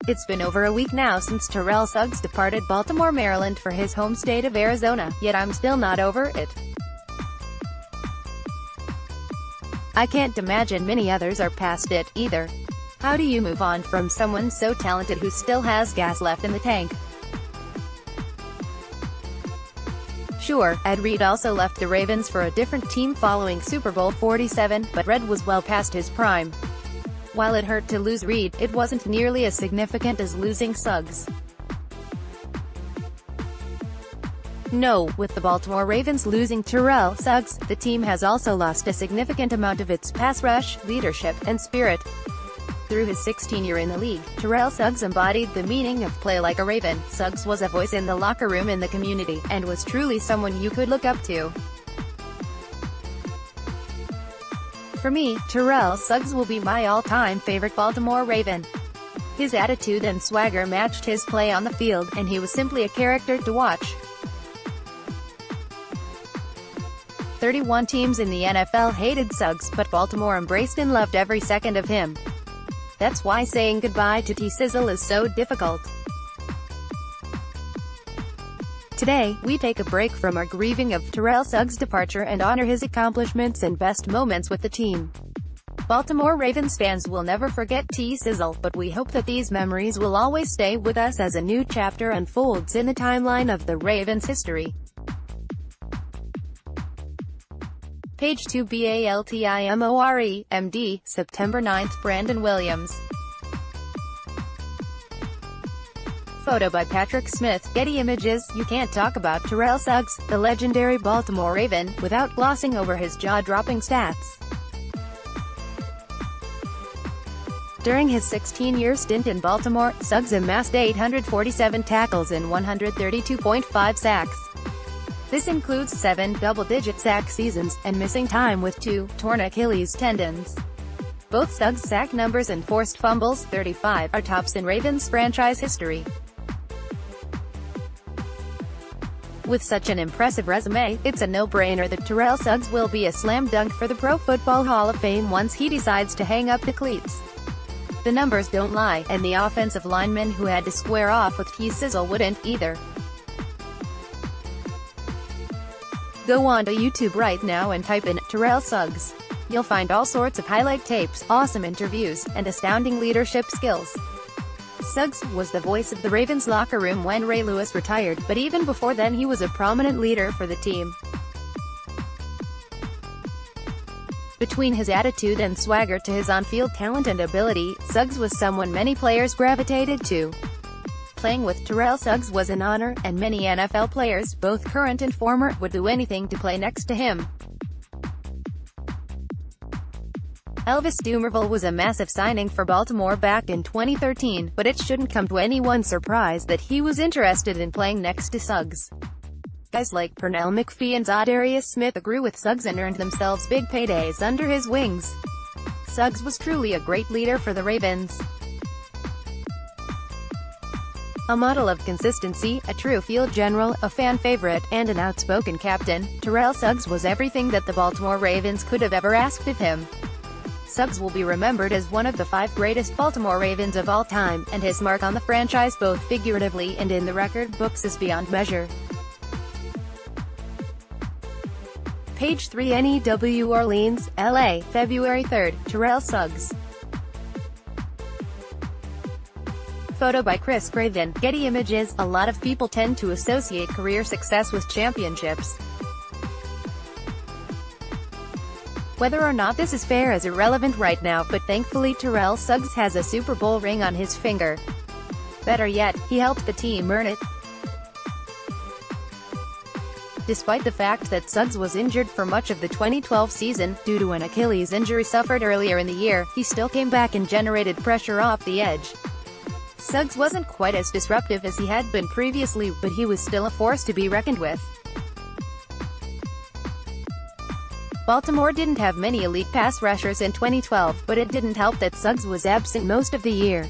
It's been over a week now since Terrell Suggs departed Baltimore, Maryland for his home state of Arizona, yet I'm still not over it. I can't imagine many others are past it, either. How do you move on from someone so talented who still has gas left in the tank? Sure, Ed Reed also left the Ravens for a different team following Super Bowl XLVII, but Red was well past his prime. While it hurt to lose Reed, it wasn't nearly as significant as losing Suggs. No, with the Baltimore Ravens losing Terrell Suggs, the team has also lost a significant amount of its pass rush, leadership, and spirit. Through his 16th year in the league, Terrell Suggs embodied the meaning of play like a Raven. Suggs was a voice in the locker room, in the community, and was truly someone you could look up to. For me, Terrell Suggs will be my all-time favorite Baltimore Raven. His attitude and swagger matched his play on the field, and he was simply a character to watch. 31 teams in the NFL hated Suggs, but Baltimore embraced and loved every second of him. That's why saying goodbye to T-Sizzle is so difficult. Today, we take a break from our grieving of Terrell Suggs' departure and honor his accomplishments and best moments with the team. Baltimore Ravens fans will never forget T-Sizzle, but we hope that these memories will always stay with us as a new chapter unfolds in the timeline of the Ravens' history. Page 2 Baltimore, MD, September 9, Brandon Williams. Photo by Patrick Smith, Getty Images. You can't talk about Terrell Suggs, the legendary Baltimore Raven, without glossing over his jaw-dropping stats. During his 16-year stint in Baltimore, Suggs amassed 847 tackles and 132.5 sacks. This includes 7 double-digit sack seasons, and missing time with 2 torn Achilles tendons. Both Suggs' sack numbers and forced fumbles, 35, are tops in Ravens franchise history. With such an impressive resume, it's a no-brainer that Terrell Suggs will be a slam dunk for the Pro Football Hall of Fame once he decides to hang up the cleats. The numbers don't lie, and the offensive linemen who had to square off with T-Sizzle wouldn't, either. Go on to YouTube right now and type in Terrell Suggs. You'll find all sorts of highlight tapes, awesome interviews, and astounding leadership skills. Suggs was the voice of the Ravens locker room when Ray Lewis retired, but even before then he was a prominent leader for the team. Between his attitude and swagger to his on-field talent and ability, Suggs was someone many players gravitated to. Playing with Terrell Suggs was an honor, and many NFL players, both current and former, would do anything to play next to him. Elvis Dumervil was a massive signing for Baltimore back in 2013, but it shouldn't come to anyone's surprise that he was interested in playing next to Suggs. Guys like Pernell McPhee and Zadarius Smith grew with Suggs and earned themselves big paydays under his wings. Suggs was truly a great leader for the Ravens. A model of consistency, a true field general, a fan favorite, and an outspoken captain, Terrell Suggs was everything that the Baltimore Ravens could have ever asked of him. Suggs will be remembered as one of the 5 greatest Baltimore Ravens of all time, and his mark on the franchise both figuratively and in the record books is beyond measure. Page 3 New Orleans, LA, February 3, Terrell Suggs. Photo by Chris Craven, Getty Images. A lot of people tend to associate career success with championships. Whether or not this is fair is irrelevant right now, but thankfully Terrell Suggs has a Super Bowl ring on his finger. Better yet, he helped the team earn it. Despite the fact that Suggs was injured for much of the 2012 season, due to an Achilles injury suffered earlier in the year, he still came back and generated pressure off the edge. Suggs wasn't quite as disruptive as he had been previously, but he was still a force to be reckoned with. Baltimore didn't have many elite pass rushers in 2012, but it didn't help that Suggs was absent most of the year.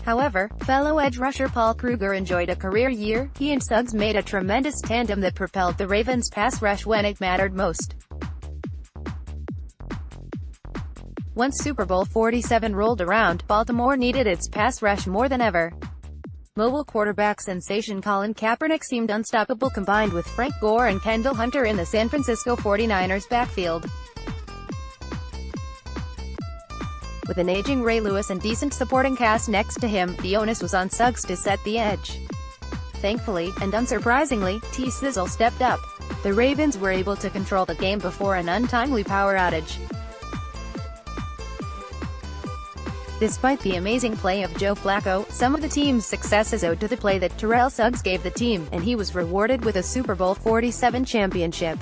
However, fellow edge rusher Paul Kruger enjoyed a career year. He and Suggs made a tremendous tandem that propelled the Ravens' pass rush when it mattered most. Once Super Bowl XLVII rolled around, Baltimore needed its pass rush more than ever. Mobile quarterback sensation Colin Kaepernick seemed unstoppable combined with Frank Gore and Kendall Hunter in the San Francisco 49ers backfield. With an aging Ray Lewis and decent supporting cast next to him, the onus was on Suggs to set the edge. Thankfully, and unsurprisingly, T-Sizzle stepped up. The Ravens were able to control the game before an untimely power outage. Despite the amazing play of Joe Flacco, some of the team's success is owed to the play that Terrell Suggs gave the team, and he was rewarded with a Super Bowl XLVII championship.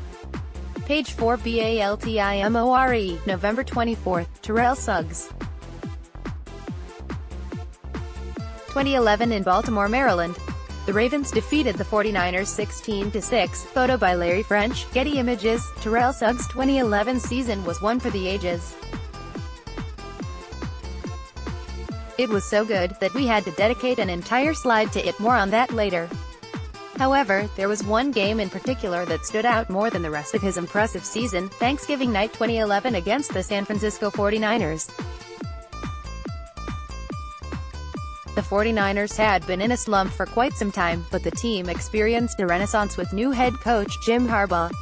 Page 4 Baltimore, November 24, Terrell Suggs. 2011 in Baltimore, Maryland. The Ravens defeated the 49ers 16-6, photo by Larry French, Getty Images. Terrell Suggs' 2011 season was one for the ages. It was so good that we had to dedicate an entire slide to it, more on that later. However, there was one game in particular that stood out more than the rest of his impressive season: Thanksgiving night 2011 against the San Francisco 49ers. The 49ers had been in a slump for quite some time, but the team experienced a renaissance with new head coach Jim Harbaugh.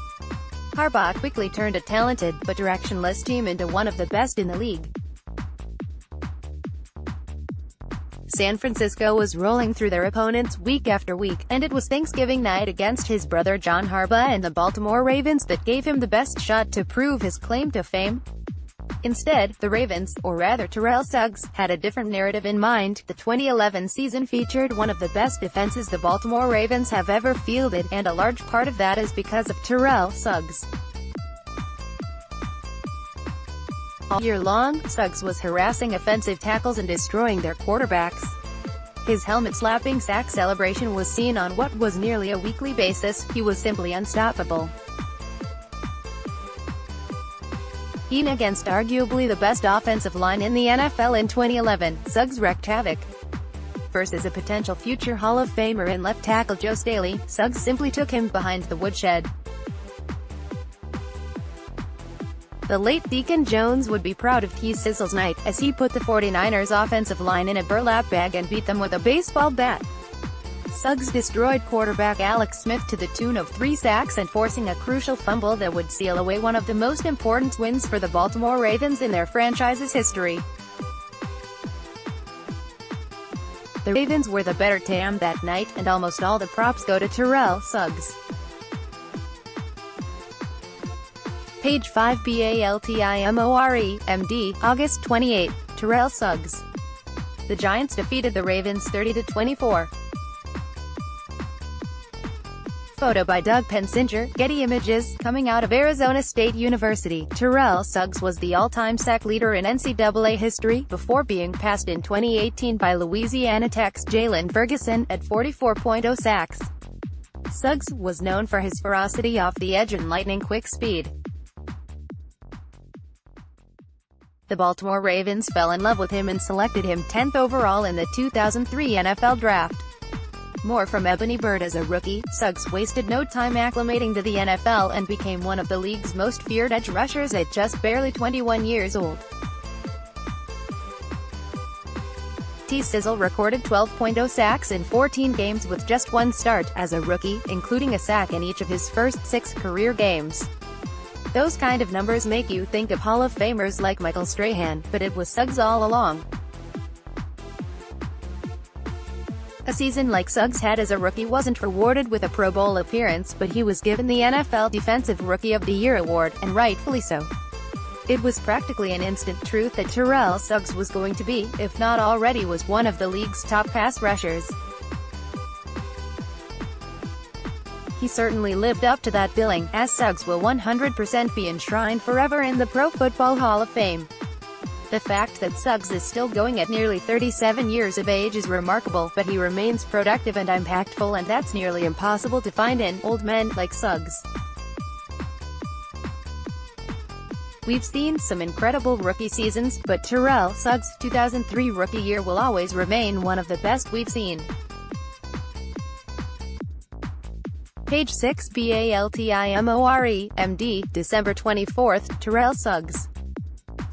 Harbaugh quickly turned a talented, but directionless team into one of the best in the league. San Francisco was rolling through their opponents week after week, and it was Thanksgiving night against his brother John Harbaugh and the Baltimore Ravens that gave him the best shot to prove his claim to fame. Instead, the Ravens, or rather Terrell Suggs, had a different narrative in mind. The 2011 season featured one of the best defenses the Baltimore Ravens have ever fielded, and a large part of that is because of Terrell Suggs. All year long, Suggs was harassing offensive tackles and destroying their quarterbacks. His helmet-slapping sack celebration was seen on what was nearly a weekly basis. He was simply unstoppable. Even against arguably the best offensive line in the NFL in 2011, Suggs wreaked havoc. Versus a potential future Hall of Famer in left tackle Joe Staley, Suggs simply took him behind the woodshed. The late Deacon Jones would be proud of T-Sizzle's night, as he put the 49ers offensive line in a burlap bag and beat them with a baseball bat. Suggs destroyed quarterback Alex Smith to the tune of 3 sacks and forcing a crucial fumble that would seal away one of the most important wins for the Baltimore Ravens in their franchise's history. The Ravens were the better team that night, and almost all the props go to Terrell Suggs. Page 5 Baltimore, MD, August 28, Terrell Suggs. The Giants defeated the Ravens 30-24. Photo by Doug Pensinger, Getty Images. Coming out of Arizona State University, Terrell Suggs was the all-time sack leader in NCAA history, before being passed in 2018 by Louisiana Tech's Jalen Ferguson, at 44.0 sacks. Suggs was known for his ferocity off the edge and lightning-quick speed. The Baltimore Ravens fell in love with him and selected him 10th overall in the 2003 NFL Draft. More from Ebony Bird. As a rookie, Suggs wasted no time acclimating to the NFL and became one of the league's most feared edge rushers at just barely 21 years old. T-Sizzle recorded 12.0 sacks in 14 games with just 1 start as a rookie, including a sack in each of his first 6 career games. Those kind of numbers make you think of Hall of Famers like Michael Strahan, but it was Suggs all along. A season like Suggs had as a rookie wasn't rewarded with a Pro Bowl appearance, but he was given the NFL Defensive Rookie of the Year award, and rightfully so. It was practically an instant truth that Terrell Suggs was going to be, if not already was, one of the league's top pass rushers. He certainly lived up to that billing, as Suggs will 100% be enshrined forever in the Pro Football Hall of Fame. The fact that Suggs is still going at nearly 37 years of age is remarkable, but he remains productive and impactful, and that's nearly impossible to find in old men like Suggs. We've seen some incredible rookie seasons, but Terrell Suggs' 2003 rookie year will always remain one of the best we've seen. Page 6 Baltimore, MD, December 24, Terrell Suggs.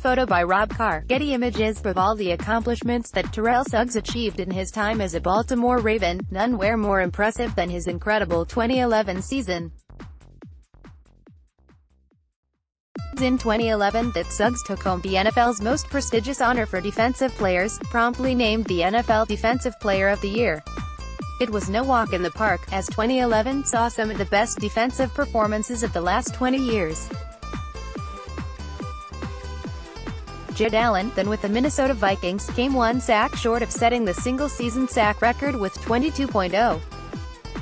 Photo by Rob Carr. Getty Images. Of all the accomplishments that Terrell Suggs achieved in his time as a Baltimore Raven, none were more impressive than his incredible 2011 season. In 2011, that Suggs took home the NFL's most prestigious honor for defensive players, promptly named the NFL Defensive Player of the Year. It was no walk in the park, as 2011 saw some of the best defensive performances of the last 20 years. Jared Allen, then with the Minnesota Vikings, came one sack short of setting the single-season sack record with 22.0.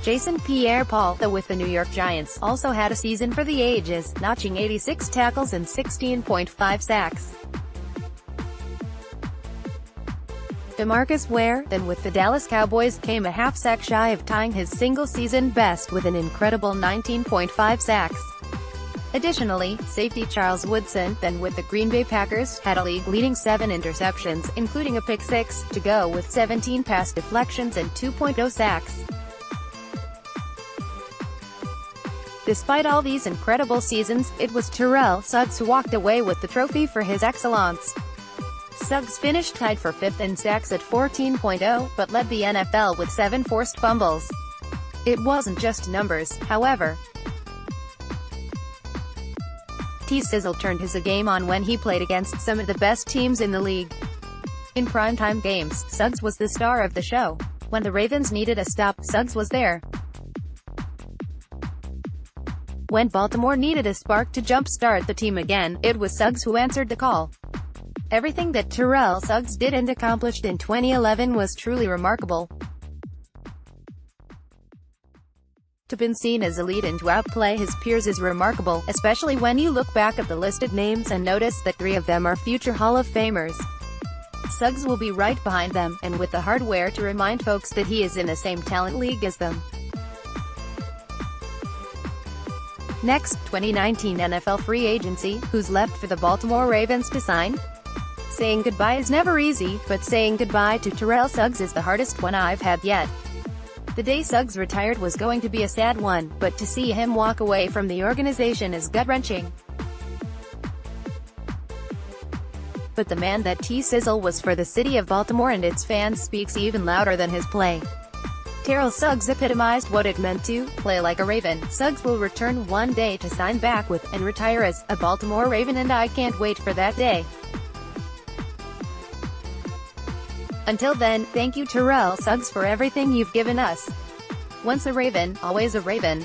Jason Pierre-Paul, though with the New York Giants, also had a season for the ages, notching 86 tackles and 16.5 sacks. DeMarcus Ware, then with the Dallas Cowboys, came a half sack shy of tying his single-season best with an incredible 19.5 sacks. Additionally, safety Charles Woodson, then with the Green Bay Packers, had a league-leading 7 interceptions, including a pick-6, to go with 17 pass deflections and 2.0 sacks. Despite all these incredible seasons, it was Terrell Suggs who walked away with the trophy for his excellence. Suggs finished tied for 5th in sacks at 14.0, but led the NFL with 7 forced fumbles. It wasn't just numbers, however. T-Sizzle turned his game on when he played against some of the best teams in the league. In primetime games, Suggs was the star of the show. When the Ravens needed a stop, Suggs was there. When Baltimore needed a spark to jumpstart the team again, it was Suggs who answered the call. Everything that Terrell Suggs did and accomplished in 2011 was truly remarkable. To be seen as elite and to outplay his peers is remarkable, especially when you look back at the listed names and notice that 3 of them are future Hall of Famers. Suggs will be right behind them, and with the hardware to remind folks that he is in the same talent league as them. Next, 2019 NFL free agency. Who's left for the Baltimore Ravens to sign? Saying goodbye is never easy, but saying goodbye to Terrell Suggs is the hardest one I've had yet. The day Suggs retired was going to be a sad one, but to see him walk away from the organization is gut-wrenching. But the man that T-Sizzle was for the city of Baltimore and its fans speaks even louder than his play. Terrell Suggs epitomized what it meant to play like a Raven. Suggs will return one day to sign back with, and retire as, a Baltimore Raven, and I can't wait for that day. Until then, thank you Terrell Suggs for everything you've given us. Once a Raven, always a Raven.